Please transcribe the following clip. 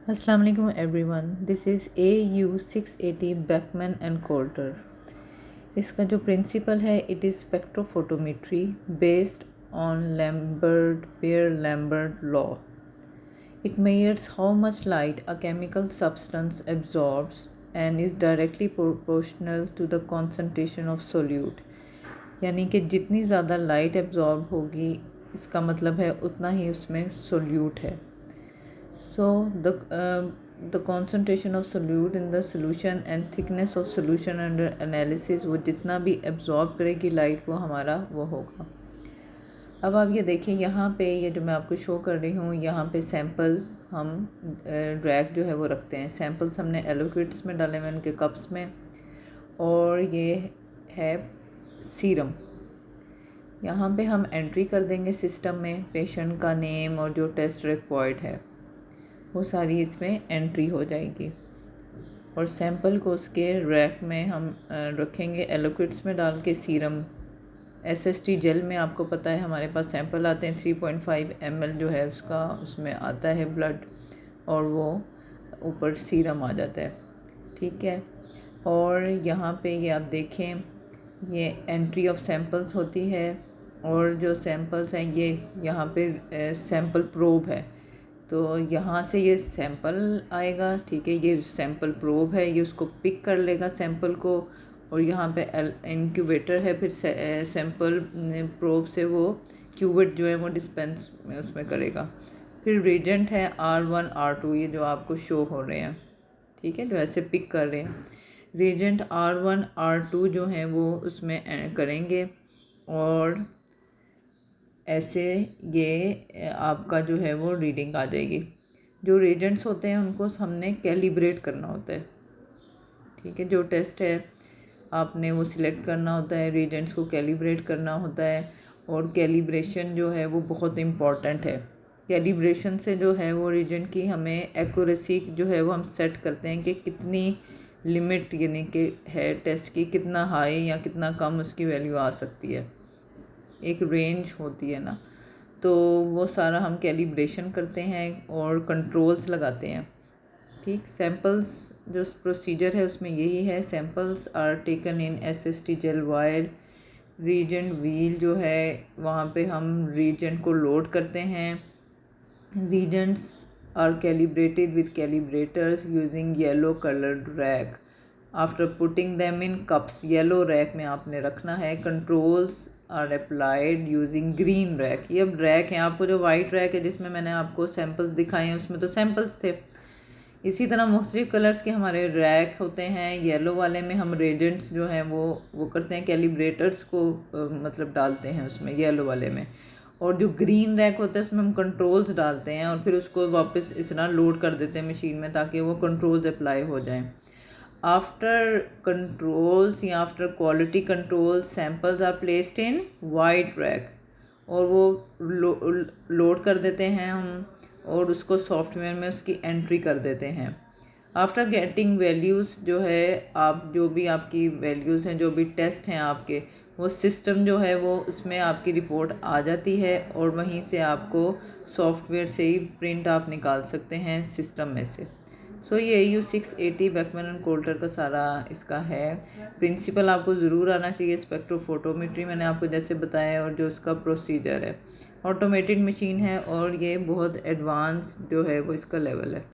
Assalamu alaikum everyone. This is AU680 Beckman and Coulter. इसका जो principal है it is spectrophotometry based on Beer-Lambert law. It measures how much light a chemical substance absorbs and is directly proportional to the concentration of solute. यानी कि जितनी ज़्यादा light absorb होगी इसका मतलब है उतना ही उसमें सोल्यूट है. So the concentration of solute in the solution and thickness of solution under analysis वो जितना भी एब्जॉर्ब करेगी लाइट वो हमारा वो होगा. अब आप ये देखिए यहाँ पे ये जो मैं आपको शो कर रही हूँ यहाँ पे सैम्पल हम रैक जो है वो रखते हैं. सैम्पल्स हमने एलोक्विट्स में डाले हुए उनके कप्स में और ये है सीरम. यहाँ पे हम एंट्री कर देंगे सिस्टम में पेशेंट का नेम और जो टेस्ट रिक्वायर्ड है वो सारी इसमें एंट्री हो जाएगी और सैंपल को उसके रैक में हम रखेंगे एलोक्विट्स में डाल के. सीरम एसएसटी जेल में आपको पता है हमारे पास सैंपल आते हैं 3.5 ml जो है उसका उसमें आता है ब्लड और वो ऊपर सीरम आ जाता है. ठीक है. और यहाँ पे ये आप देखें ये एंट्री ऑफ सैंपल्स होती है और जो सैंपल्स हैं ये यहाँ पे सैंपल प्रोब है तो यहाँ से ये सैंपल आएगा. ठीक है. ये सैंपल प्रोब है ये उसको पिक कर लेगा सैंपल को और यहाँ पे इंक्यूबेटर है फिर सैंपल प्रोब से वो क्यूबेट जो है वो डिस्पेंस में उसमें करेगा. फिर रिएजेंट है R1 R2 ये जो आपको शो हो रहे हैं. ठीक है. जो ऐसे पिक कर रहे हैं रिएजेंट R1 R2 जो हैं वो उसमें करेंगे और ऐसे ये आपका जो है वो रीडिंग आ जाएगी. जो रिएजेंट्स होते हैं उनको हमने कैलिब्रेट करना होता है. ठीक है. जो टेस्ट है आपने वो सिलेक्ट करना होता है रिएजेंट्स को कैलिब्रेट करना होता है और कैलिब्रेशन जो है वो बहुत इम्पॉर्टेंट है. कैलिब्रेशन से जो है वो रिएजेंट की हमें एक्यूरेसी जो है वो हम सेट करते हैं कि कितनी लिमिट यानी कि है टेस्ट की कितना हाई या कितना कम उसकी वैल्यू आ सकती है. एक रेंज होती है ना तो वो सारा हम कैलिब्रेशन करते हैं और कंट्रोल्स लगाते हैं. ठीक. सैम्पल्स जो प्रोसीजर है उसमें यही है. Samples are taken in SST gel vial reagent wheel जो है वहाँ पे हम रीजेंट को लोड करते हैं. Reagents are calibrated with calibrators using yellow coloured rack after putting them in cups. Yellow rack में आपने रखना है. Controls are applied using green rack. ये अब रैक है. आपको जो वाइट रैक है जिसमें मैंने आपको सैम्पल्स दिखाए हैं उसमें तो सैम्पल्स थे. इसी तरह मुख्तलिफ़ कलर्स के हमारे रैक होते हैं. येलो वाले में हम रेजेंट्स जो हैं वो करते हैं कैलिब्रेटर्स को मतलब डालते हैं उसमें येलो वाले में. और जो ग्रीन रैक होता है उसमें हम कंट्रोल्स डालते हैं और फिर उसको वापस इस तरह लोड कर देते हैं मशीन में ताकि वो कंट्रोल्स अप्लाई हो जाएं. आफ्टर कंट्रोल्स या after quality controls samples are placed in white rack और वो लोड कर देते हैं हम और उसको सॉफ्टवेयर में उसकी एंट्री कर देते हैं. आफ्टर गेटिंग वैल्यूज़ जो है आप जो भी आपकी वैल्यूज़ हैं जो भी टेस्ट हैं आपके वो सिस्टम जो है वो उसमें आपकी रिपोर्ट आ जाती है और वहीं से आपको सॉफ्टवेयर से ही प्रिंट आप निकाल सकते हैं सिस्टम में से. सो ये AU680 बेकमैन एंड कोल्टर का सारा इसका है. प्रिंसिपल आपको ज़रूर आना चाहिए. स्पेक्ट्रोफोटोमेट्री मैंने आपको जैसे बताया और जो उसका प्रोसीजर है ऑटोमेटेड मशीन है और ये बहुत एडवांस जो है वो इसका लेवल है.